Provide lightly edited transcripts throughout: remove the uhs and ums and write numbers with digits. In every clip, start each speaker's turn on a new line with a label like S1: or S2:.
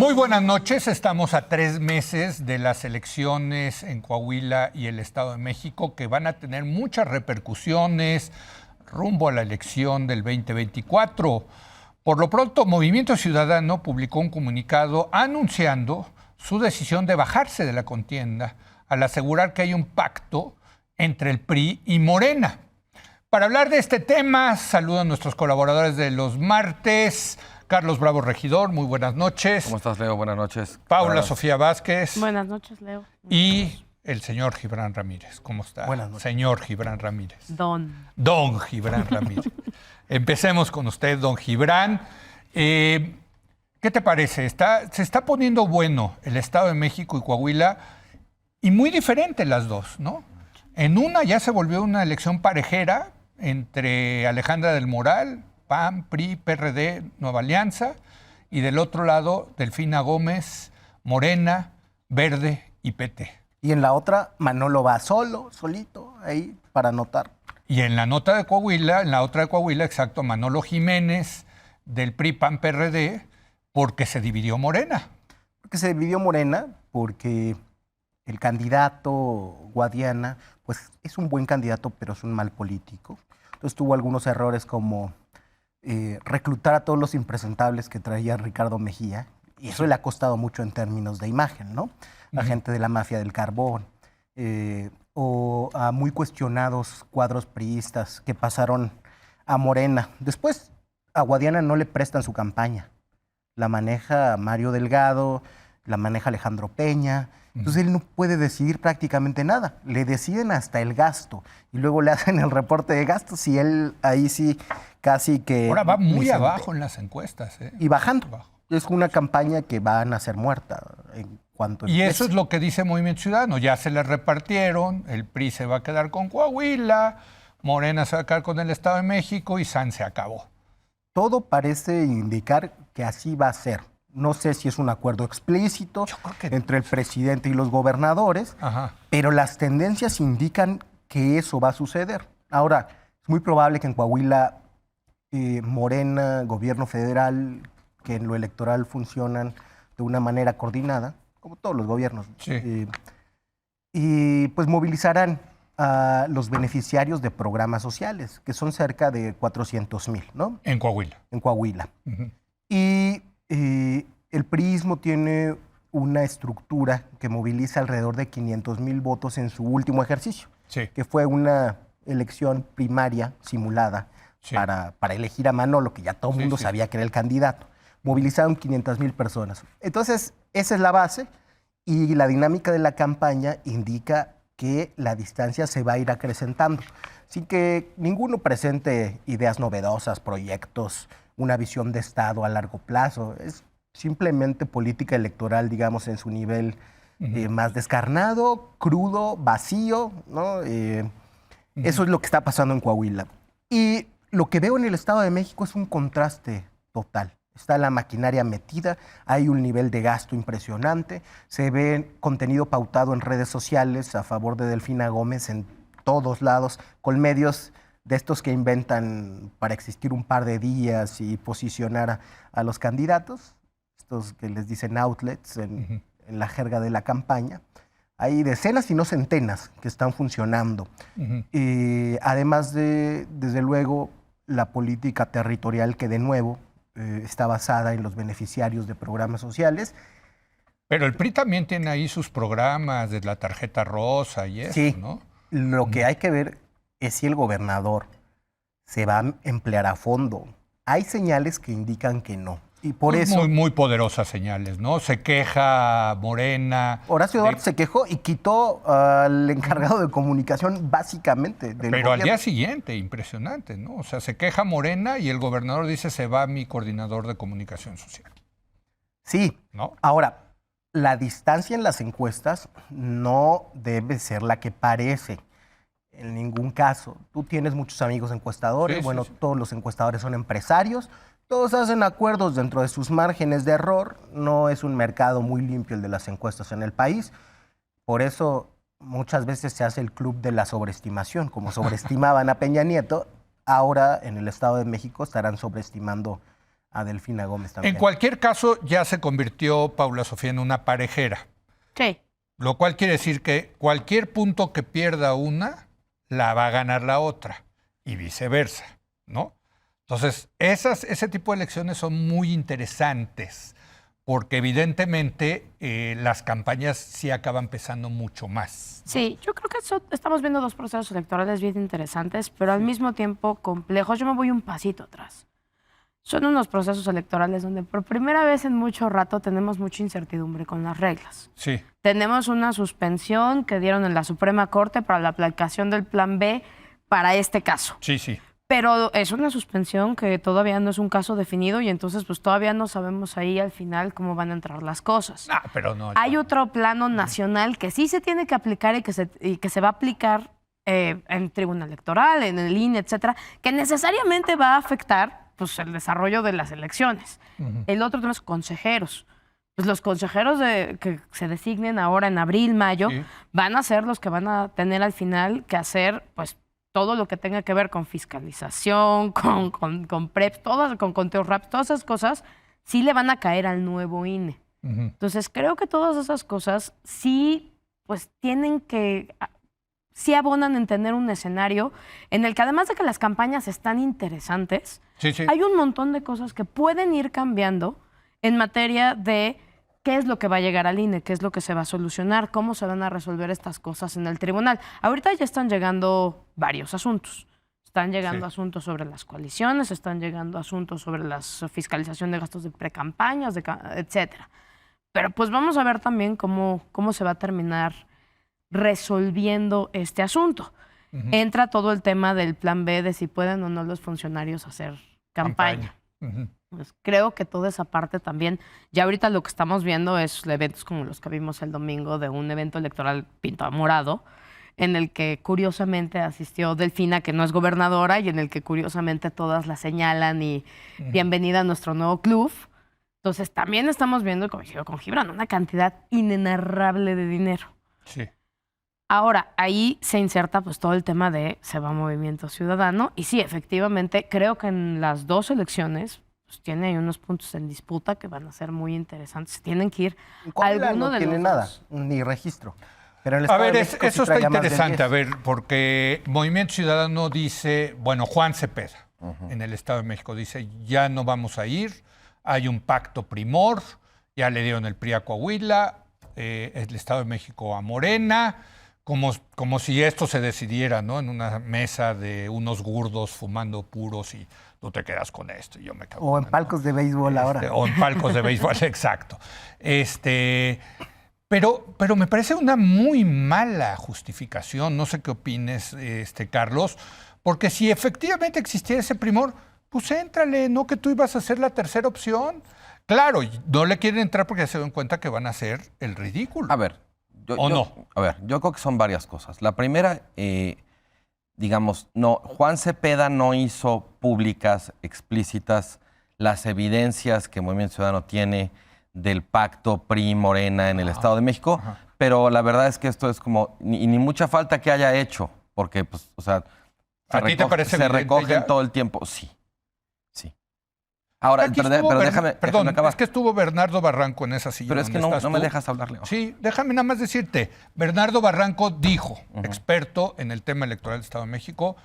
S1: Muy buenas noches, estamos a 3 meses de las elecciones en Coahuila y el Estado de México que van a tener muchas repercusiones rumbo a la elección del 2024. Por lo pronto, Movimiento Ciudadano publicó un comunicado anunciando su decisión de bajarse de la contienda al asegurar que hay un pacto entre el PRI y Morena. Para hablar de este tema, saludo a nuestros colaboradores de los martes. Carlos Bravo Regidor, muy buenas noches.
S2: ¿Cómo estás, Leo? Buenas noches.
S1: Paula Sofía Vázquez.
S3: Buenas noches, Leo.
S1: Y el señor Gibran Ramírez. ¿Cómo está?
S4: Buenas noches.
S1: Señor Gibran Ramírez.
S3: Don
S1: Gibran Ramírez. Empecemos con usted, don Gibran. ¿Qué te parece? Se está poniendo bueno el Estado de México y Coahuila, y muy diferente las dos, ¿no? En una ya se volvió una elección parejera entre Alejandra del Moral, PAN, PRI, PRD, Nueva Alianza, y del otro lado, Delfina Gómez, Morena, Verde y PT.
S4: Y en la otra, Manolo va solito, ahí, para anotar.
S1: Y en la nota de Coahuila, en la otra de Coahuila, exacto, Manolo Jiménez, del PRI, PAN, PRD, porque se dividió Morena.
S4: Porque se dividió Morena, porque el candidato Guadiana, pues es un buen candidato, pero es un mal político. Entonces tuvo algunos errores como reclutar a todos los impresentables que traía Ricardo Mejía, y eso le ha costado mucho en términos de imagen, ¿no? La gente de la mafia del carbón, o a muy cuestionados cuadros priistas que pasaron a Morena. Después, a Guadiana no le prestan su campaña. La maneja Mario Delgado, la maneja Alejandro Peña. Entonces él no puede decidir prácticamente nada. Le deciden hasta el gasto y luego le hacen el reporte de gastos y él ahí sí casi que...
S1: Ahora va muy abajo en las encuestas.
S4: Y bajando. Es una campaña que va a nacer muerta en cuanto
S1: y empiece. Eso es lo que dice Movimiento Ciudadano. Ya se le repartieron, el PRI se va a quedar con Coahuila, Morena se va a quedar con el Estado de México y SAN se acabó.
S4: Todo parece indicar que así va a ser. No sé si es un acuerdo explícito entre el presidente y los gobernadores, pero las tendencias indican que eso va a suceder. Ahora, es muy probable que en Coahuila Morena, gobierno federal, que en lo electoral funcionan de una manera coordinada, como todos los gobiernos, y pues movilizarán a los beneficiarios de programas sociales, que son cerca de 400,000, ¿no?
S1: En Coahuila.
S4: En Coahuila. Y el priismo tiene una estructura que moviliza alrededor de 500,000 votos en su último ejercicio, que fue una elección primaria simulada para elegir a Manolo, que ya todo el mundo sabía que era el candidato. Movilizaron 500,000 personas. Entonces, esa es la base y la dinámica de la campaña indica que la distancia se va a ir acrecentando. Así que ninguno presente ideas novedosas, proyectos, una visión de Estado a largo plazo. Es simplemente política electoral, digamos, en su nivel más descarnado, crudo, vacío, ¿no? Eso es lo que está pasando en Coahuila. Y lo que veo en el Estado de México es un contraste total. Está la maquinaria metida, hay un nivel de gasto impresionante, se ve contenido pautado en redes sociales a favor de Delfina Gómez en todos lados, con medios de estos que inventan para existir un par de días y posicionar a los candidatos, estos que les dicen outlets en la jerga de la campaña. Hay decenas y no centenas que están funcionando. Además de, desde luego, la política territorial que de nuevo está basada en los beneficiarios de programas sociales.
S1: Pero el PRI también tiene ahí sus programas de la tarjeta rosa y eso, ¿no?
S4: Lo que hay que ver es si el gobernador se va a emplear a fondo. Hay señales que indican que no. Y por eso...
S1: Muy poderosas señales, ¿no? Se queja Morena...
S4: Horacio Duarte se quejó y quitó al encargado de comunicación básicamente del
S1: Pero
S4: gobierno.
S1: Al día siguiente, impresionante, ¿no? O sea, se queja Morena y el gobernador dice se va mi coordinador de comunicación social.
S4: Sí,
S1: ¿no?
S4: Ahora, la distancia en las encuestas no debe ser la que parece. En ningún caso. Tú tienes muchos amigos encuestadores, todos los encuestadores son empresarios, todos hacen acuerdos dentro de sus márgenes de error, no es un mercado muy limpio el de las encuestas en el país, por eso muchas veces se hace el club de la sobreestimación, como sobreestimaban a Peña Nieto, ahora en el Estado de México estarán sobreestimando a Delfina Gómez también.
S1: En cualquier caso, ya se convirtió Paula Sofía en una parejera.
S3: Sí.
S1: Lo cual quiere decir que cualquier punto que pierda una, la va a ganar la otra. Y viceversa, ¿no? Entonces, ese tipo de elecciones son muy interesantes, porque evidentemente las campañas sí acaban pesando mucho más.
S3: Sí, yo creo que estamos viendo dos procesos electorales bien interesantes, pero al mismo tiempo complejos. Yo me voy un pasito atrás. Son unos procesos electorales donde por primera vez en mucho rato tenemos mucha incertidumbre con las reglas.
S1: Sí.
S3: Tenemos una suspensión que dieron en la Suprema Corte para la aplicación del Plan B para este caso.
S1: Sí, sí.
S3: Pero es una suspensión que todavía no es un caso definido y entonces pues todavía no sabemos ahí al final cómo van a entrar las cosas.
S1: Pero no.
S3: Hay otro plano nacional que sí se tiene que aplicar y que se va a aplicar en tribuna electoral, en el INE, etcétera, que necesariamente va a afectar pues, el desarrollo de las elecciones. El otro tema es consejeros. Pues los consejeros que se designen ahora en abril, mayo, van a ser los que van a tener al final que hacer pues todo lo que tenga que ver con fiscalización, con PREP, con conteos RAP, todas esas cosas sí le van a caer al nuevo INE. Entonces creo que todas esas cosas sí pues tienen que, sí abonan en tener un escenario en el que además de que las campañas están interesantes, hay un montón de cosas que pueden ir cambiando en materia de qué es lo que va a llegar al INE, qué es lo que se va a solucionar, cómo se van a resolver estas cosas en el tribunal. Ahorita ya están llegando varios asuntos. Están llegando asuntos sobre las coaliciones, están llegando asuntos sobre la fiscalización de gastos de precampañas, etcétera. Pero pues vamos a ver también cómo se va a terminar resolviendo este asunto. Entra todo el tema del plan B de si pueden o no los funcionarios hacer campaña. Pues creo que toda esa parte también, ya ahorita lo que estamos viendo es eventos como los que vimos el domingo de un evento electoral pintado morado, en el que curiosamente asistió Delfina, que no es gobernadora, y en el que curiosamente todas la señalan y bienvenida a nuestro nuevo club. Entonces también estamos viendo, coincido con Gibran, una cantidad inenarrable de dinero.
S1: Sí.
S3: Ahora, ahí se inserta pues todo el tema de se va Movimiento Ciudadano, y sí, efectivamente, creo que en las dos elecciones pues tiene ahí unos puntos en disputa que van a ser muy interesantes. Tienen que ir alguno
S4: no
S3: de
S4: tiene
S3: los
S4: nada,
S3: dos.
S4: ni registro. Pero el
S1: A
S4: Estado
S1: ver,
S4: de México
S1: eso
S4: sí
S1: está
S4: traía más del
S1: interesante,
S4: 10.
S1: a ver, porque Movimiento Ciudadano dice, bueno, Juan Cepeda, en el Estado de México, dice, ya no vamos a ir, hay un pacto primor, ya le dieron el PRI a Coahuila, el Estado de México a Morena, como si esto se decidiera, ¿no? En una mesa de unos gurdos fumando puros y tú te quedas con esto y yo me cago.
S4: O en palcos de béisbol ahora.
S1: O en palcos de béisbol, exacto. Pero me parece una muy mala justificación, no sé qué opines, Carlos, porque si efectivamente existiera ese primor, pues éntrale, no que tú ibas a ser la tercera opción. Claro, no le quieren entrar porque ya se dan cuenta que van a hacer el ridículo.
S2: A ver, yo creo que son varias cosas. La primera, digamos, Juan Cepeda no hizo públicas, explícitas, las evidencias que Movimiento Ciudadano tiene del pacto PRI-Morena en el Estado de México, pero la verdad es que esto es como, ni mucha falta que haya hecho, porque, pues, o sea, se recogen todo el tiempo. Sí. Ahora, pero déjame acabar.
S1: Es que estuvo Bernardo Barranco en esa silla.
S2: Pero es que no me dejas hablar, Leo.
S1: Sí, déjame nada más decirte. Bernardo Barranco dijo, experto en el tema electoral del Estado de México,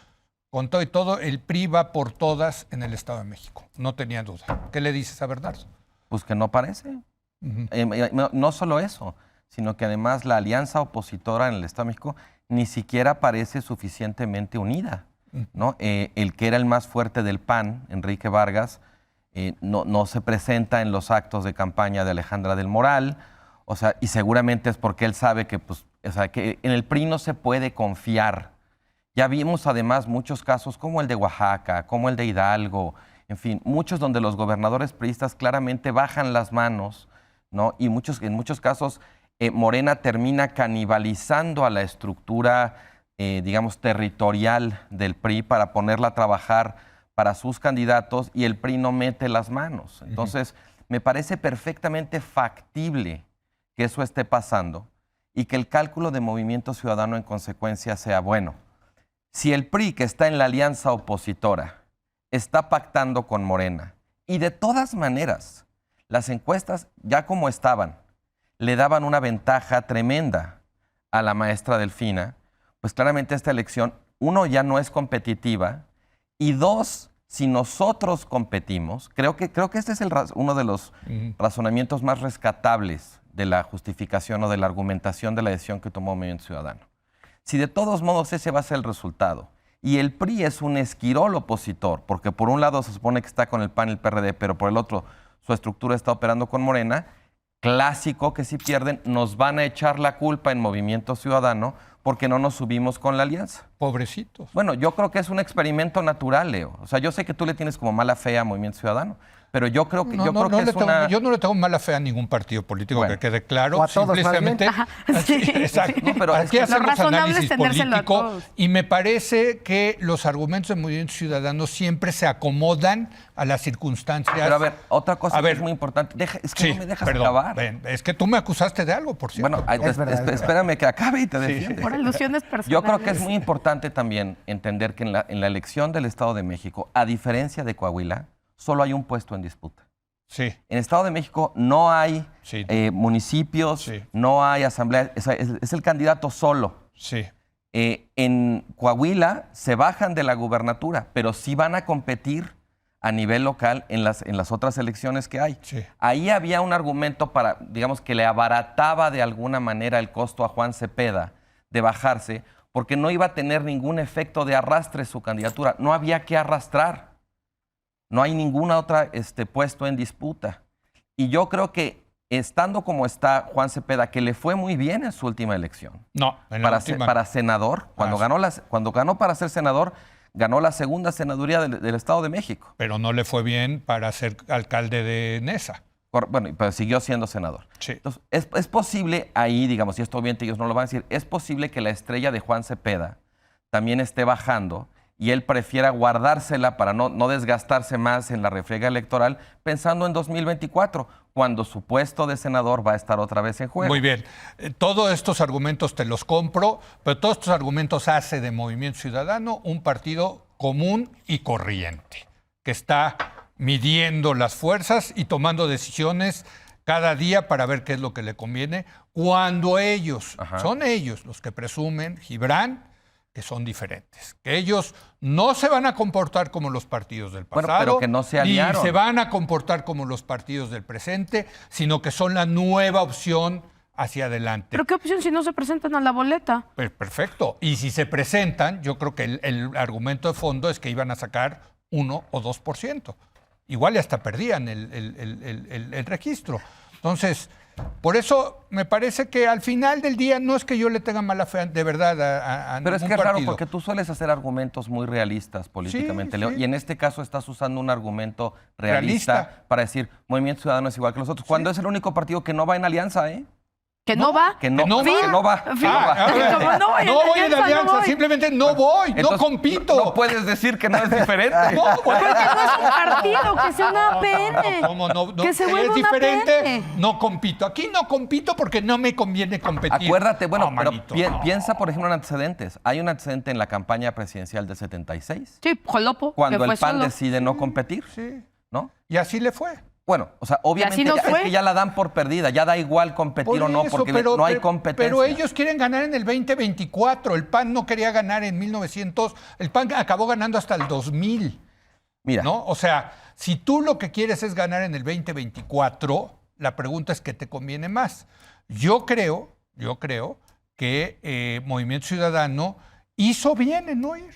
S1: con todo y todo, el PRI va por todas en el Estado de México. No tenía duda. ¿Qué le dices a Bernardo?
S2: Pues que no parece. No solo eso, sino que además la alianza opositora en el Estado de México ni siquiera parece suficientemente unida, ¿no? El que era el más fuerte del PAN, Enrique Vargas, no se presenta en los actos de campaña de Alejandra del Moral, o sea, y seguramente es porque él sabe que, pues, o sea, que en el PRI no se puede confiar. Ya vimos además muchos casos como el de Oaxaca, como el de Hidalgo, en fin, muchos donde los gobernadores priistas claramente bajan las manos, ¿no? Y en muchos casos Morena termina canibalizando a la estructura, digamos, territorial del PRI para ponerla a trabajar para sus candidatos y el PRI no mete las manos. Entonces, me parece perfectamente factible que eso esté pasando y que el cálculo de Movimiento Ciudadano en consecuencia sea bueno. Si el PRI, que está en la alianza opositora, está pactando con Morena Y de todas maneras, las encuestas, ya como estaban, le daban una ventaja tremenda a la maestra Delfina, pues claramente esta elección, uno, ya no es competitiva, y dos, si nosotros competimos, creo que este es uno de los razonamientos más rescatables de la justificación o de la argumentación de la decisión que tomó Movimiento Ciudadano. Si de todos modos ese va a ser el resultado, y el PRI es un esquirol opositor, porque por un lado se supone que está con el PAN y el PRD, pero por el otro su estructura está operando con Morena, clásico que si pierden nos van a echar la culpa en Movimiento Ciudadano porque no nos subimos con la alianza.
S1: Pobrecitos.
S2: Bueno, yo creo que es un experimento natural, Leo. O sea, yo sé que tú le tienes como mala fe a Movimiento Ciudadano, pero yo creo que,
S1: yo no le tengo mala fe a ningún partido político, bueno, que quede claro.
S4: O a todos,
S1: simplemente,
S3: sí.
S1: Exacto.
S2: No, pero
S1: aquí hacemos análisis político y me parece que los argumentos de Movimiento Ciudadano siempre se acomodan a las circunstancias.
S2: Pero a ver, otra cosa que es muy importante. Es que no me dejas acabar.
S1: Es que tú me acusaste de algo, por cierto.
S2: Bueno, espérame que acabe y te defiendes.
S3: Por alusiones personales.
S2: Yo creo que es muy importante también entender que en la elección del Estado de México, a diferencia de Coahuila, solo hay un puesto en disputa.
S1: Sí.
S2: En el Estado de México no hay municipios, no hay asamblea, es el candidato solo.
S1: Sí.
S2: En Coahuila se bajan de la gubernatura, pero sí van a competir a nivel local en las otras elecciones que hay.
S1: Sí.
S2: Ahí había un argumento para, digamos, que le abarataba de alguna manera el costo a Juan Cepeda de bajarse, porque no iba a tener ningún efecto de arrastre su candidatura. No había que arrastrar. No hay ninguna otra puesto en disputa. Y yo creo que estando como está Juan Cepeda, que le fue muy bien en su última elección.
S1: No, en la última.
S2: Para senador, cuando ganó para ser senador, ganó la segunda senaduría del Estado de México.
S1: Pero no le fue bien para ser alcalde de Nesa.
S2: Bueno, pero siguió siendo senador.
S1: Sí.
S2: Entonces, es posible ahí, digamos, y esto obviamente ellos no lo van a decir, es posible que la estrella de Juan Cepeda también esté bajando y él prefiera guardársela para no desgastarse más en la refriega electoral, pensando en 2024, cuando su puesto de senador va a estar otra vez en juego.
S1: Muy bien. Todos estos argumentos te los compro, pero todos estos argumentos hace de Movimiento Ciudadano un partido común y corriente, que está midiendo las fuerzas y tomando decisiones cada día para ver qué es lo que le conviene, cuando son ellos los que presumen, Gibran, que son diferentes, que ellos no se van a comportar como los partidos del pasado,
S2: bueno, pero que no se aliaron,
S1: ni se van a comportar como los partidos del presente, sino que son la nueva opción hacia adelante.
S3: ¿Pero qué opción si no se presentan a la boleta?
S1: Pues perfecto. Y si se presentan, yo creo que el argumento de fondo es que iban a sacar 1 o 2%. Igual hasta perdían el registro. Entonces, por eso me parece que al final del día no es que yo le tenga mala fe de verdad a
S2: pero es que
S1: partido.
S2: es raro porque tú sueles hacer argumentos muy realistas políticamente, Leo, y en este caso estás usando un argumento realista para decir Movimiento Ciudadano es igual que los otros, cuando es el único partido que no va en alianza, ¿eh?
S3: ¿Que no va?
S2: Que no va.
S1: No voy en alianza, simplemente no voy, entonces, no compito.
S2: No puedes decir que no es diferente.
S3: Porque no es un partido, que sea una APN. Que se vuelva
S1: es diferente,
S3: una APN.
S1: no compito. Aquí no compito porque no me conviene competir.
S2: Acuérdate, bueno, piensa, por ejemplo, en antecedentes. Hay un antecedente en la campaña presidencial del 76.
S3: Sí, Jolopo.
S2: Cuando el PAN decide no competir.
S1: Sí.
S2: ¿No?
S1: Y así le fue.
S2: Bueno, o sea, obviamente es que ya la dan por perdida, ya da igual competir o no, porque no hay competencia.
S1: Pero ellos quieren ganar en el 2024, el PAN no quería ganar en 1900, el PAN acabó ganando hasta el 2000.
S2: Mira.
S1: ¿No? O sea, si tú lo que quieres es ganar en el 2024, la pregunta es ¿qué te conviene más? Yo creo que Movimiento Ciudadano hizo bien en no ir,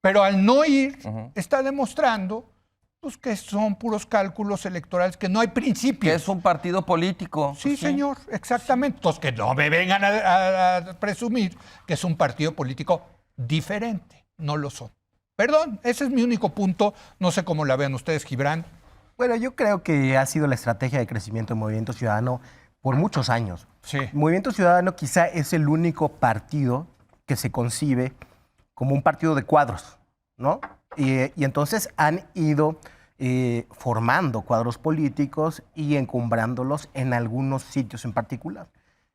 S1: pero al no ir está demostrando pues que son puros cálculos electorales, que no hay principios.
S2: Que es un partido político.
S1: Sí, señor, exactamente. Entonces, que no me vengan a presumir que es un partido político diferente. No lo son. Perdón, ese es mi único punto. No sé cómo la vean ustedes, Gibran.
S4: Bueno, yo creo que ha sido la estrategia de crecimiento del Movimiento Ciudadano por muchos años.
S1: Sí.
S4: Movimiento Ciudadano quizá es el único partido que se concibe como un partido de cuadros, ¿no? Y entonces han ido formando cuadros políticos y encumbrándolos en algunos sitios en particular.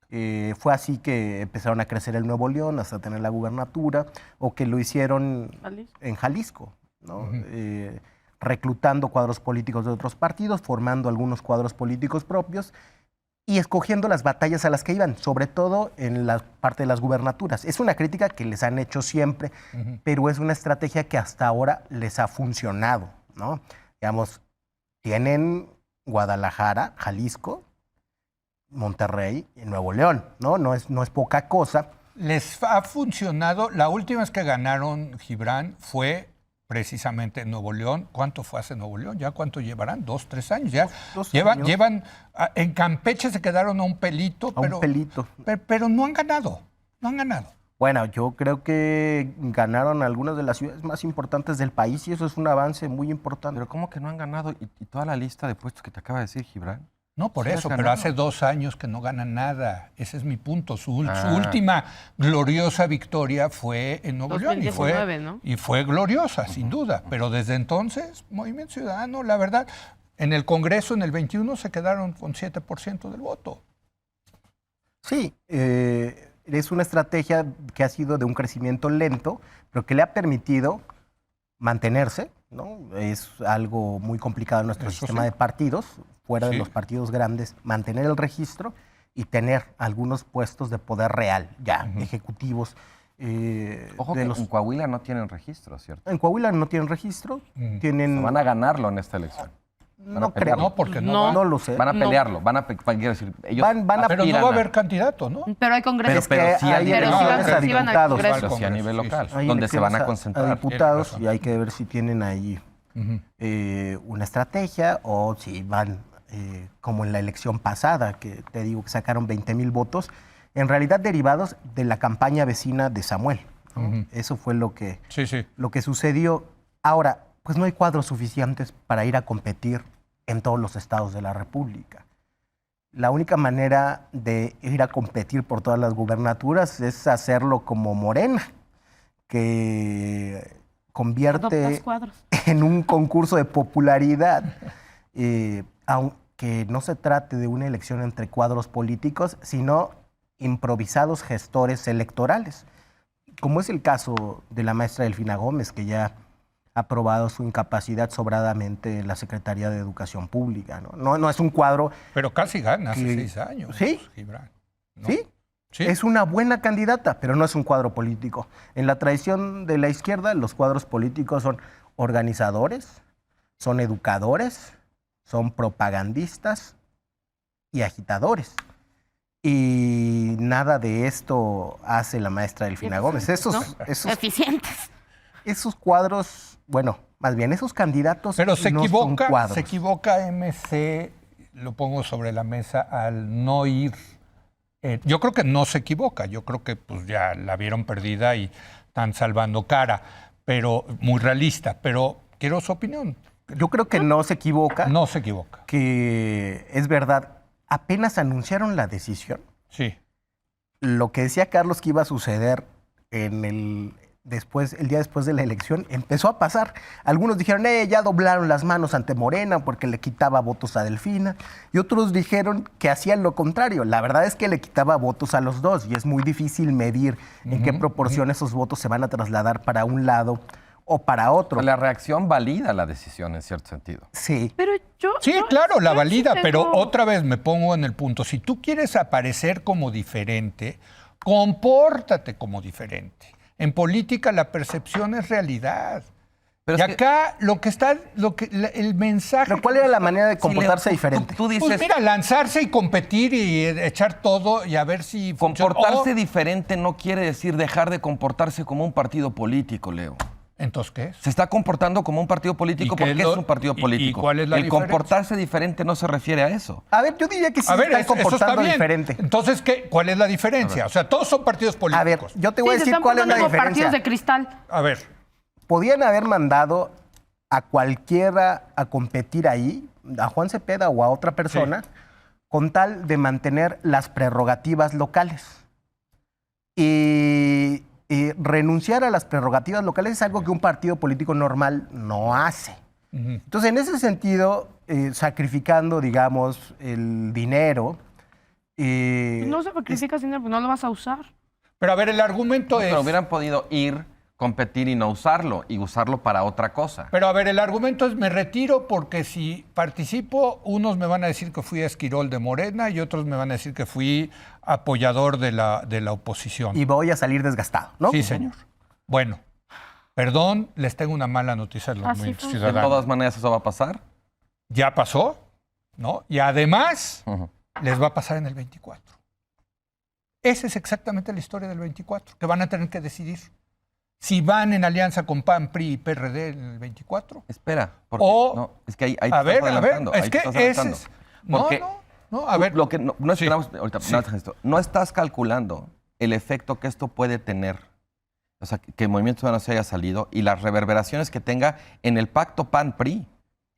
S4: Fue así que empezaron a crecer el Nuevo León hasta tener la gubernatura, o que lo hicieron en Jalisco, ¿no? reclutando cuadros políticos de otros partidos, formando algunos cuadros políticos propios y escogiendo las batallas a las que iban, sobre todo en la parte de las gubernaturas. Es una crítica que les han hecho siempre, pero es una estrategia que hasta ahora les ha funcionado, ¿no? Digamos, tienen Guadalajara, Jalisco, Monterrey y Nuevo León, ¿no? No es poca cosa.
S1: Les ha funcionado. La última vez que ganaron Gibran fue precisamente en Nuevo León. ¿Cuánto fue hace Nuevo León? ¿Ya cuánto llevarán? 2, 3 años. Ya
S4: Dos
S1: llevan,
S4: años.
S1: en Campeche se quedaron a un pelito,
S4: A un pelito.
S1: pero no han ganado. No han ganado.
S4: Bueno, yo creo que ganaron algunas de las ciudades más importantes del país y eso es un avance muy importante.
S2: Pero ¿cómo que no han ganado? ¿Y toda la lista de puestos que te acaba de decir Gibran?
S1: No, por
S2: Sí,
S1: eso,
S2: has
S1: pero
S2: ganado.
S1: hace 2 años que no ganan nada. Ese es mi punto. Su última gloriosa victoria fue en Nuevo León
S3: 2019, ¿no?
S1: y fue gloriosa, sin duda. Pero desde entonces, Movimiento Ciudadano, la verdad, en el Congreso en el 21 se quedaron con 7% del voto.
S4: Sí, es una estrategia que ha sido de un crecimiento lento, pero que le ha permitido mantenerse, ¿no? Es algo muy complicado en nuestro
S1: Eso
S4: sistema
S1: sí.
S4: de partidos, fuera de
S1: Sí.
S4: los partidos grandes, mantener el registro y tener algunos puestos de poder real, ya, ejecutivos.
S2: Ojo que en Coahuila no tienen registro, ¿cierto?
S4: En Coahuila no tienen registro, tienen...
S2: Van a ganarlo en esta elección.
S4: No
S2: a pelear.
S4: creo,
S1: No, porque no,
S3: No.
S1: van.
S4: no lo sé.
S2: Van a
S3: No.
S2: pelearlo, quiero decir, ellos
S4: Van a-
S1: Pero no
S2: aspiran
S1: va a haber candidato, ¿no?
S3: Pero hay congresos.
S2: Pero
S4: que
S2: sí hay
S4: hay
S3: pero sí van,
S4: elecciones a
S3: sí van al
S4: diputados.
S3: Congreso.
S2: pero sí a nivel
S1: Sí,
S2: local,
S1: sí,
S4: Hay
S2: donde se van a
S4: elecciones
S2: concentrar.
S4: a diputados
S1: razón.
S4: y hay que ver si tienen ahí una estrategia o si van como en la elección pasada, que te digo que sacaron 20,000 votos, en realidad derivados de la campaña vecina de Samuel, ¿no? Eso fue lo que sucedió. Ahora, pues no hay cuadros suficientes para ir a competir en todos los estados de la República. La única manera de ir a competir por todas las gubernaturas es hacerlo como Morena, que
S3: Adoptas
S4: convierte
S3: cuadros.
S4: en un concurso de popularidad, aunque no se trate de una elección entre cuadros políticos, sino improvisados gestores electorales, como es el caso de la maestra Delfina Gómez, que ya ha probado su incapacidad sobradamente en la Secretaría de Educación Pública, ¿no? No es un cuadro...
S1: Pero casi gana hace
S4: Sí.
S1: 6 años.
S4: ¿Sí?
S1: Gibran, ¿no?
S4: ¿Sí?
S1: Sí.
S4: Es una buena candidata, pero no es un cuadro político. En la tradición de la izquierda, los cuadros políticos son organizadores, son educadores, son propagandistas y agitadores. Y nada de esto hace la maestra Delfina Gómez.
S3: Eficientes.
S4: Esos cuadros, bueno, más bien esos candidatos
S1: Pero se
S4: no son
S1: equivoca,
S4: cuadros.
S1: se equivoca MC, lo pongo sobre la mesa, al no ir. Yo creo que no se equivoca, yo creo que pues ya la vieron perdida y están salvando cara, pero muy realista. Pero quiero su opinión.
S4: Yo creo que no se equivoca,
S1: No se equivoca.
S4: que es verdad. Apenas anunciaron la decisión.
S1: Sí.
S4: Lo que decía Carlos que iba a suceder el día después de la elección empezó a pasar. Algunos dijeron, ya doblaron las manos ante Morena porque le quitaba votos a Delfina. Y otros dijeron que hacían lo contrario. La verdad es que le quitaba votos a los dos y es muy difícil medir en qué proporción esos votos se van a trasladar para un lado o para otro.
S2: La reacción valida la decisión en cierto sentido.
S4: Sí.
S3: Pero
S1: Sí,
S3: yo-
S1: claro, la
S3: yo sí
S1: valida, pero
S3: tengo-
S1: otra vez me pongo en el punto. Si tú quieres aparecer como diferente, compórtate como diferente. En política la percepción es realidad.
S2: Pero
S1: y
S2: es que-
S1: acá el mensaje...
S4: Pero ¿cuál era la manera de
S2: Sí,
S4: comportarse
S2: Leo,
S4: diferente?
S2: Tú dices,
S1: Pues mira, lanzarse y competir y echar todo y a ver si funciona.
S2: comportarse
S1: O-
S2: diferente no quiere decir dejar de comportarse como un partido político, Leo.
S1: Entonces, ¿qué es?
S2: Se está comportando como un partido político
S1: ¿Y qué
S2: porque
S1: es lo-
S2: es un partido
S1: y
S2: político.
S1: cuál es la
S2: El
S1: diferencia?
S2: comportarse diferente no se refiere a eso.
S4: A ver, yo diría que sí
S1: A ver,
S4: se están
S1: eso está
S4: comportando
S1: bien.
S4: diferente.
S1: Entonces, ¿cuál es la diferencia? O sea, todos son partidos
S4: A ver,
S1: políticos.
S4: yo te voy a
S3: Sí, se
S4: decir
S3: están
S4: cuál es la
S3: portando como
S4: diferencia.
S3: partidos de cristal.
S1: A ver,
S4: Podían haber mandado a cualquiera a competir ahí, a Juan Cepeda o a otra persona, con tal de mantener las prerrogativas locales. Y renunciar a las prerrogativas locales es algo que un partido político normal no hace. Entonces, en ese sentido, sacrificando, digamos, el dinero...
S3: No se sacrifica dinero, pues no lo vas a usar.
S1: pero a ver, el argumento es...
S2: Pero hubieran podido ir competir y no usarlo, y usarlo para otra cosa.
S1: Pero a ver, el argumento es me retiro porque si participo, unos me van a decir que fui a Esquirol de Morena y otros me van a decir que fui apoyador de la oposición.
S4: Y voy a salir desgastado, ¿no?
S1: Sí, señor. Bueno, perdón, les tengo una mala noticia a los movimientos
S2: De
S1: ciudadanos.
S2: todas maneras, ¿eso va a pasar?
S1: Ya pasó, ¿no? Y además les va a pasar en el 24. Esa es exactamente la historia del 24, que van a tener que decidir si van en alianza con PAN, PRI y PRD en el 24.
S2: Espera, porque
S1: O,
S2: no, es que ahí te
S1: a
S2: estás
S1: ver,
S2: adelantando,
S1: es
S2: ahí
S1: que
S2: te estás
S1: ese
S2: adelantando.
S1: es... No,
S2: Porque
S1: no, a ver.
S2: Lo que no
S1: Sí.
S2: esperamos, ahorita,
S1: Sí.
S2: nada más esto, no estás calculando el efecto que esto puede tener, o sea, que el Movimiento Ciudadano se haya salido y las reverberaciones que tenga en el pacto PAN-PRI.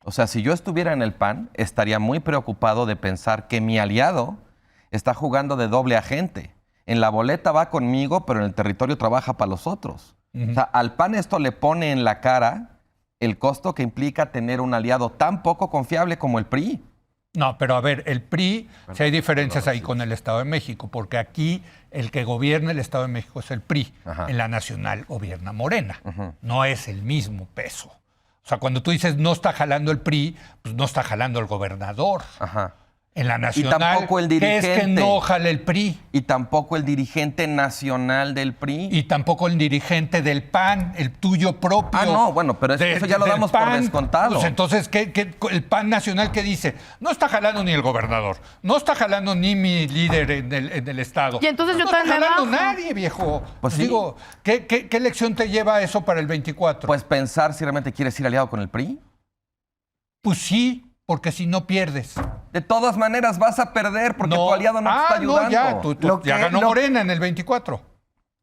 S2: O sea, si yo estuviera en el PAN, estaría muy preocupado de pensar que mi aliado está jugando de doble agente. En la boleta va conmigo, pero en el territorio trabaja para los otros. O sea, al PAN esto le pone en la cara el costo que implica tener un aliado tan poco confiable como el PRI.
S1: No, pero a ver, el PRI, si hay diferencias ahí con el Estado de México, porque aquí el que gobierna el Estado de México es el PRI.
S2: Ajá.
S1: En la nacional gobierna Morena. No es el mismo peso. O sea, cuando tú dices no está jalando el PRI, pues no está jalando el gobernador.
S2: Ajá.
S1: En la nacional,
S2: tampoco el
S1: ¿qué es que
S2: dirigente.
S1: no jala el PRI?
S2: Y tampoco el dirigente nacional del PRI.
S1: Y tampoco el dirigente del PAN, el tuyo propio.
S2: Ah, no, bueno, pero eso ya lo
S1: del
S2: damos por descontado.
S1: Pues entonces, el PAN nacional qué dice? No está jalando ni el gobernador, no está jalando ni mi líder en el Estado.
S3: Y entonces yo
S1: no está
S3: también me
S1: jalando
S3: bajo.
S1: nadie, viejo.
S2: Pues sí.
S1: Digo, ¿qué lección te lleva eso para el 24?
S2: Pues pensar si realmente quieres ir aliado con el PRI.
S1: Pues sí, porque si no pierdes.
S2: De todas maneras vas a perder porque tu aliado no te está ayudando.
S1: No, ya, ya ganó Morena en el 24.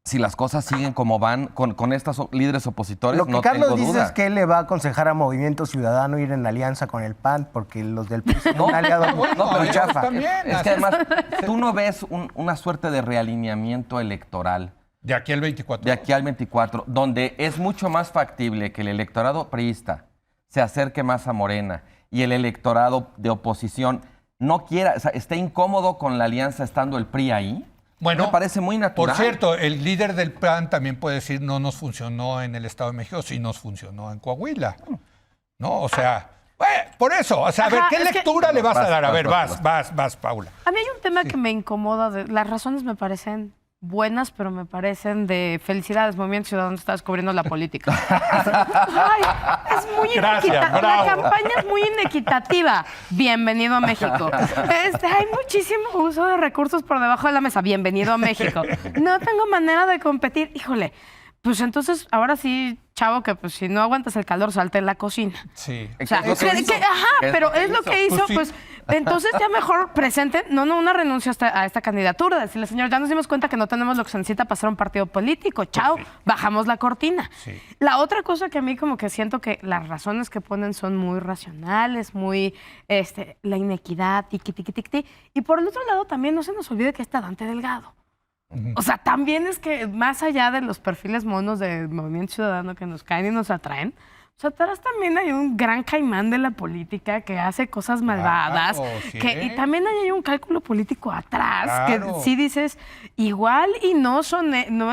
S2: Si las cosas siguen como van con estos líderes opositores,
S4: Lo que
S2: no
S4: Carlos
S2: tengo
S4: dice
S2: duda.
S4: es que él le va a aconsejar a Movimiento Ciudadano ir en alianza con el PAN, porque los del PRI son un aliado muy
S1: ellos
S4: chafa.
S1: también.
S2: Es que además, tú no ves una suerte de realineamiento electoral
S1: De aquí al 24.
S2: de aquí al 24, donde es mucho más factible que el electorado priista se acerque más a Morena y el electorado de oposición no quiera, o sea, esté incómodo con la alianza estando el PRI ahí.
S1: Bueno,
S2: me parece muy natural.
S1: Por cierto, el líder del PAN también puede decir no nos funcionó en el Estado de México, sí nos funcionó en Coahuila. ¿No? O sea, por eso, o sea, a ver,
S3: Ajá,
S1: ¿qué
S3: es que-
S1: lectura le vas a
S2: Vas,
S1: dar? A
S2: vas,
S1: ver,
S2: vas,
S1: vas, Paula.
S3: A mí hay un tema que me incomoda. Las razones me parecen buenas, pero me parecen de felicidades. Movimiento Ciudadano está descubriendo la política. Ay, es muy
S1: Gracias,
S3: inequitativa.
S1: bravo.
S3: La campaña es muy inequitativa. Bienvenido a México. Hay muchísimo uso de recursos por debajo de la mesa. Bienvenido a México. No tengo manera de competir. Híjole, pues entonces, ahora sí, chavo, que pues si no aguantas el calor, salte en la cocina.
S1: Sí.
S3: O sea,
S2: ¿Qué es lo que hizo?
S3: pero es lo que hizo,
S1: Pues sí.
S3: pues entonces ya mejor presente, una renuncia a esta candidatura, decirle, señor, ya nos dimos cuenta que no tenemos lo que se necesita para ser un partido político, chao, bajamos la cortina.
S1: Sí.
S3: La otra cosa que a mí como que siento que las razones que ponen son muy racionales, muy, la inequidad, tiqui, tiqui, tiqui, tiqui. Y por el otro lado también no se nos olvide que está Dante Delgado. O sea, también es que más allá de los perfiles monos del Movimiento Ciudadano que nos caen y nos atraen, o sea, atrás también hay un gran caimán de la política que hace cosas malvadas.
S1: Claro, sí.
S3: Y también hay un cálculo político atrás
S1: Claro.
S3: que sí dices, igual y no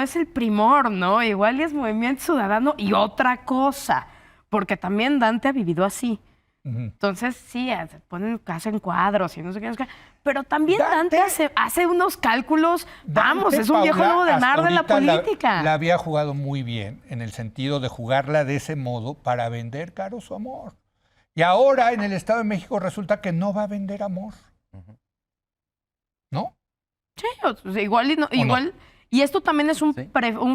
S3: es el primor, ¿no? Igual y es Movimiento Ciudadano y otra cosa. Porque también Dante ha vivido así. Entonces, sí, hacen cuadros y no sé qué. Pero también Dante hace unos cálculos, vamos,
S1: Dante,
S3: es un viejo
S1: Paula,
S3: lobo de
S1: hasta
S3: mar de la
S1: ahorita
S3: política.
S1: La había jugado muy bien, en el sentido de jugarla de ese modo para vender caro su amor. Y ahora en el Estado de México resulta que no va a vender amor. ¿No?
S3: Sí, o sea, igual y no, igual. Y esto también es un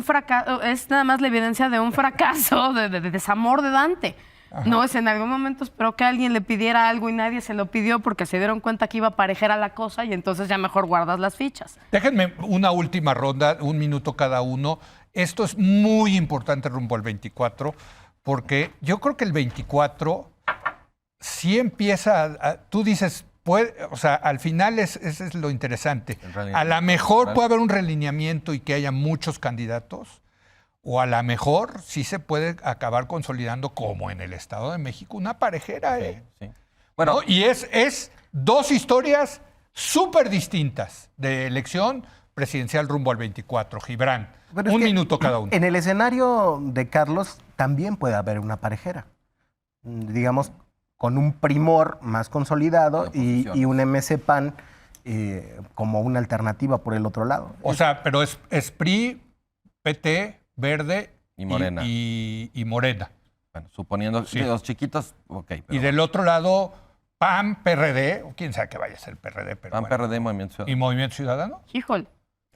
S3: fracaso, es nada más la evidencia de un fracaso, de desamor de Dante. No es en algún momento espero que alguien le pidiera algo y nadie se lo pidió porque se dieron cuenta que iba a parejera la cosa y entonces ya mejor guardas las fichas.
S1: Déjenme una última ronda, 1 minuto cada uno. Esto es muy importante rumbo al 24, porque yo creo que el 24 sí empieza, tú dices, o sea, al final ese es lo interesante. A lo mejor puede haber un realineamiento y que haya muchos candidatos, o a lo mejor sí se puede acabar consolidando, como en el Estado de México, una parejera.
S2: Sí. Bueno,
S1: ¿no? Y es 2 historias súper distintas de elección presidencial rumbo al 24, Gibran.
S4: Pero es
S1: Un
S4: que
S1: minuto cada uno.
S4: En el escenario de Carlos también puede haber una parejera. Digamos, con un Primor más consolidado y un MC PAN como una alternativa por el otro lado.
S1: O sea, pero es PRI, PT, Verde
S2: Y Morena.
S1: y Morena.
S2: Bueno, suponiendo
S1: Sí.
S2: que los chiquitos, ok. Pero
S1: Y del otro lado, PAN, PRD, o quién sabe que vaya a ser el PRD, pero
S2: PAN,
S1: bueno.
S2: PRD, Movimiento
S1: ¿Y
S2: Ciudadano.
S1: Movimiento Ciudadano?
S3: Híjole.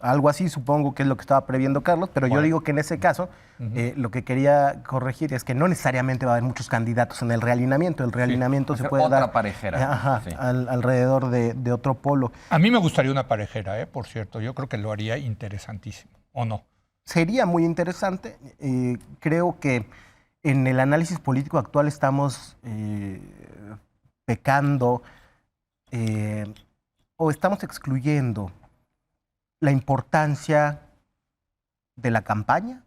S4: Algo así supongo que es lo que estaba previendo Carlos, pero yo
S1: Bueno.
S4: digo que en ese caso lo que quería corregir es que no necesariamente va a haber muchos candidatos en el realineamiento. El realineamiento se
S2: Hacer
S4: puede
S2: otra
S4: dar
S2: parejera.
S4: ajá,
S2: Sí.
S4: alrededor de otro polo.
S1: A mí me gustaría una parejera, por cierto. Yo creo que lo haría interesantísimo, ¿o no?
S4: Sería muy interesante. Creo que en el análisis político actual estamos pecando o estamos excluyendo la importancia de la campaña,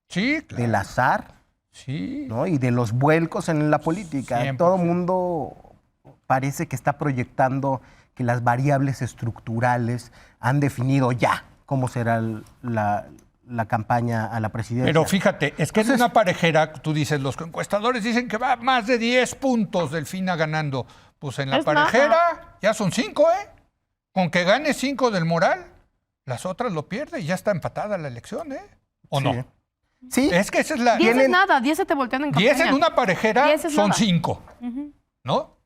S1: Sí, claro.
S4: del azar,
S1: Sí.
S4: ¿no? Y de los vuelcos en la política.
S1: 100%.
S4: Todo el mundo parece que está proyectando que las variables estructurales han definido ya cómo será la campaña a la presidencia.
S1: Pero fíjate, es que en una parejera, tú dices, los encuestadores dicen que va más de 10 puntos Delfina ganando. Pues en la
S3: Es
S1: parejera
S3: nada.
S1: ya son 5, ¿eh? Con que gane 5 del Moral, las otras lo pierde y ya está empatada la elección, ¿eh? ¿O
S4: Sí.
S1: no?
S4: Sí,
S1: Es que esa es la...
S3: 10 es nada, 10 se te voltean en
S1: 10
S3: campaña.
S1: en una parejera
S3: 10 es
S1: son
S3: nada.
S1: 5,
S3: Ujú.
S1: ¿no?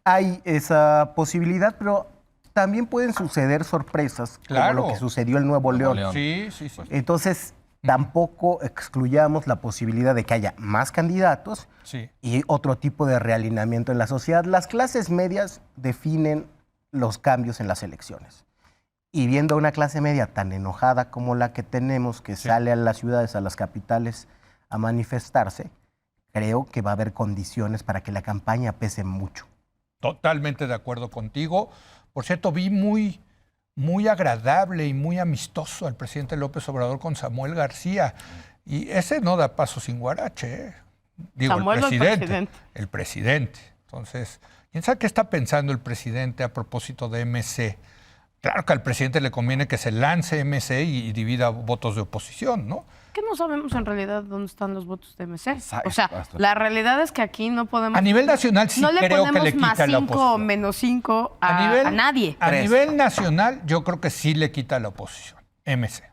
S4: hay esa posibilidad, pero también pueden suceder sorpresas,
S1: Claro.
S4: como lo que sucedió en Nuevo
S2: Nuevo
S4: León.
S2: León.
S1: Sí, sí, sí.
S4: Entonces, tampoco excluyamos la posibilidad de que haya más candidatos
S1: Sí.
S4: y otro tipo de realineamiento en la sociedad. Las clases medias definen los cambios en las elecciones. Y viendo a una clase media tan enojada como la que tenemos, que
S1: Sí.
S4: sale a las ciudades, a las capitales, a manifestarse, creo que va a haber condiciones para que la campaña pese mucho.
S1: Totalmente de acuerdo contigo. Por cierto, vi muy agradable y muy amistoso al presidente López Obrador con Samuel García. Y ese no da paso sin guarache, ¿eh? Digo,
S3: Samuel o el presidente.
S1: El presidente. Entonces, ¿quién sabe qué está pensando el presidente a propósito de MC? Claro que al presidente le conviene que se lance MC y divida votos de oposición, ¿no?
S3: Que no sabemos en realidad dónde están los votos de MC.
S2: Exacto.
S3: O sea, la realidad es que aquí no podemos...
S1: A nivel nacional sí
S3: no le
S1: creo que
S3: ponemos
S1: le quita
S3: más
S1: la
S3: 5 o
S1: oposición.
S3: menos 5 a nadie.
S1: A
S2: Tres.
S1: nivel nacional, yo creo que sí le quita la oposición. MC.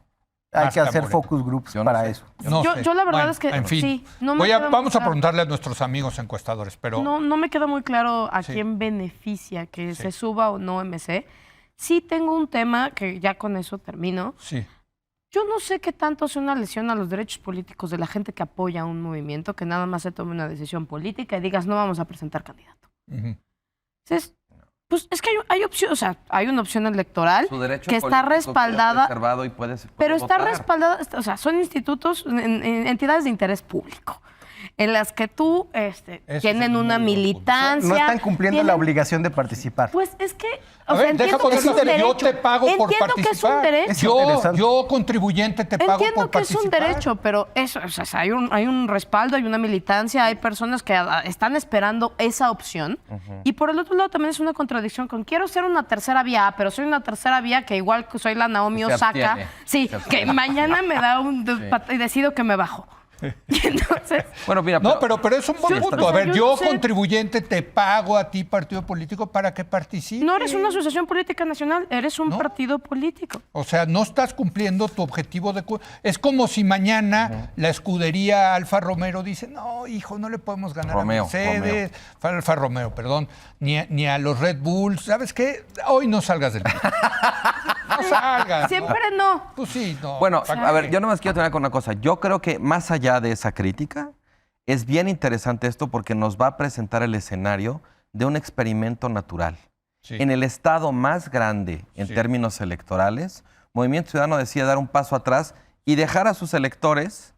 S4: Hay
S1: Más
S4: que hacer
S1: Morena.
S4: focus groups
S2: Yo no
S4: para
S2: sé.
S4: eso.
S1: No sé.
S3: Yo la verdad
S1: Bueno,
S3: es que
S1: en fin.
S3: sí, no me queda muy
S1: Vamos a
S3: claro.
S1: preguntarle a nuestros amigos encuestadores, pero
S3: No me queda muy claro a
S1: Sí.
S3: quién beneficia que
S1: Sí.
S3: se suba o no MC. Sí tengo un tema que ya con eso termino.
S1: sí.
S3: Yo no sé qué tanto es una lesión a los derechos políticos de la gente que apoya un movimiento, que nada más se tome una decisión política y digas, no vamos a presentar candidato.
S1: Ujú.
S3: Entonces, pues es que hay opción, o sea, hay una opción electoral
S2: Su derecho
S3: que está
S2: político
S3: respaldada,
S2: queda preservado y puede
S3: pero está
S2: votar.
S3: respaldada, o sea, son institutos, entidades de interés público, en las que tú tienen
S1: es
S3: una
S1: muy buen punto.
S3: militancia.
S4: No están cumpliendo la
S3: tienen-
S4: obligación de participar.
S3: Pues es que,
S1: A
S3: o
S1: ver,
S3: sea,
S1: deja
S3: entiendo que es un
S1: ponerlo de yo
S3: derecho.
S1: te pago por
S3: Entiendo que es un
S1: participar.
S3: derecho.
S4: Es
S1: Yo,
S4: interesante.
S1: yo contribuyente te pago
S3: Entiendo
S1: por
S3: que es
S1: participar.
S3: un derecho, pero eso, o sea, hay un respaldo, hay una militancia, hay personas que están esperando esa opción. Y por el otro lado también es una contradicción con quiero ser una tercera vía, pero soy una tercera vía que igual que soy la Naomi
S2: Se
S3: Osaka.
S2: abstiene.
S3: Sí,
S2: Se
S3: que
S2: abstiene.
S3: mañana me da y decido que me bajo. Y entonces,
S2: Bueno, mira,
S1: No, pero es un buen
S3: Yo-
S1: punto.
S3: o sea,
S1: A ver,
S3: yo
S1: yo
S3: no sé.
S1: contribuyente te pago a ti, partido político, para que participes.
S3: no eres una asociación política nacional, eres un
S1: No.
S3: partido político.
S1: O sea, no estás cumpliendo tu objetivo de... Es como si mañana la escudería Alfa Romero dice, no, hijo, no le podemos ganar
S2: Romeo,
S1: a Mercedes, Alfa Romeo, perdón, ni a los Red Bulls. ¿Sabes qué? Hoy no salgas del pito. No salgas.
S3: Siempre no.
S1: Pues sí, no.
S2: Bueno,
S1: ¿para
S2: a ver,
S1: qué?
S2: yo nomás quiero terminar con una cosa. Yo creo que más allá de esa crítica, es bien interesante esto porque nos va a presentar el escenario de un experimento natural.
S1: Sí.
S2: En el estado más grande en
S1: Sí.
S2: términos electorales, Movimiento Ciudadano decide dar un paso atrás y dejar a sus electores,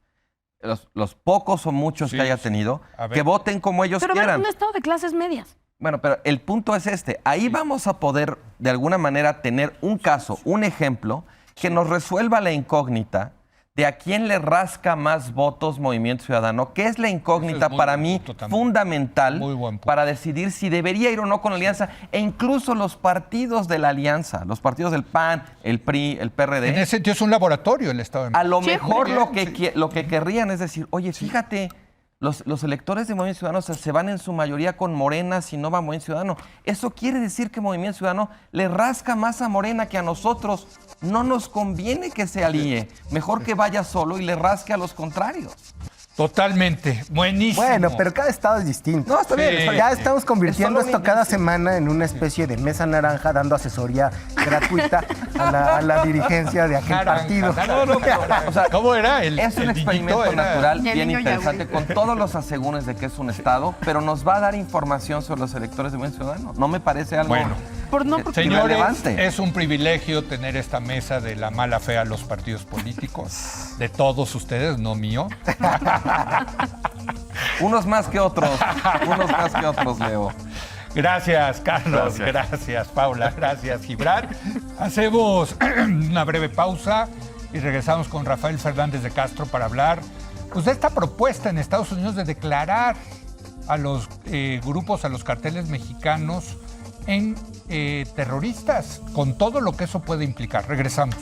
S2: los pocos o muchos
S1: Sí,
S2: que haya
S1: sí.
S2: tenido,
S1: A ver.
S2: que voten como ellos
S3: Pero a ver,
S2: quieran.
S3: un estado de clases medias.
S2: Bueno, pero el punto es este. Ahí vamos a poder, de alguna manera, tener un caso, un ejemplo, que nos resuelva la incógnita de a quién le rasca más votos Movimiento Ciudadano, que es la incógnita para mí fundamental para decidir si debería ir o no con la alianza, e incluso los partidos de la alianza, los partidos del PAN, el PRI, el PRD.
S1: En ese sentido es un laboratorio el Estado de México.
S2: A lo mejor lo que querrían es decir, oye, fíjate, los electores de Movimiento Ciudadano se van en su mayoría con Morena si no va Movimiento Ciudadano. Eso quiere decir que Movimiento Ciudadano le rasca más a Morena que a nosotros. No nos conviene que se alíe. Mejor que vaya solo y le rasque a los contrarios.
S1: Totalmente. Buenísimo.
S4: Bueno, pero cada estado es distinto.
S2: No, está bien.
S4: Ya estamos convirtiendo esto cada semana en una especie de mesa naranja dando asesoría gratuita a la dirigencia de aquel partido.
S2: O sea,
S1: ¿cómo era?
S2: Es un experimento natural bien interesante con todos los asegúnes de que es un estado, pero nos va a dar información sobre los electores de Movimiento Ciudadano. No me parece algo
S1: señores,
S2: irrelevante.
S1: es un privilegio tener esta mesa de la mala fe a los partidos políticos, de todos ustedes, no mío.
S2: Unos más que otros, Leo.
S1: Gracias, Carlos. Gracias, Paula. Gracias, Gibran. Hacemos una breve pausa y regresamos con Rafael Fernández de Castro para hablar de esta propuesta en Estados Unidos de declarar a los grupos, a los carteles mexicanos en terroristas, con todo lo que eso puede implicar. Regresamos.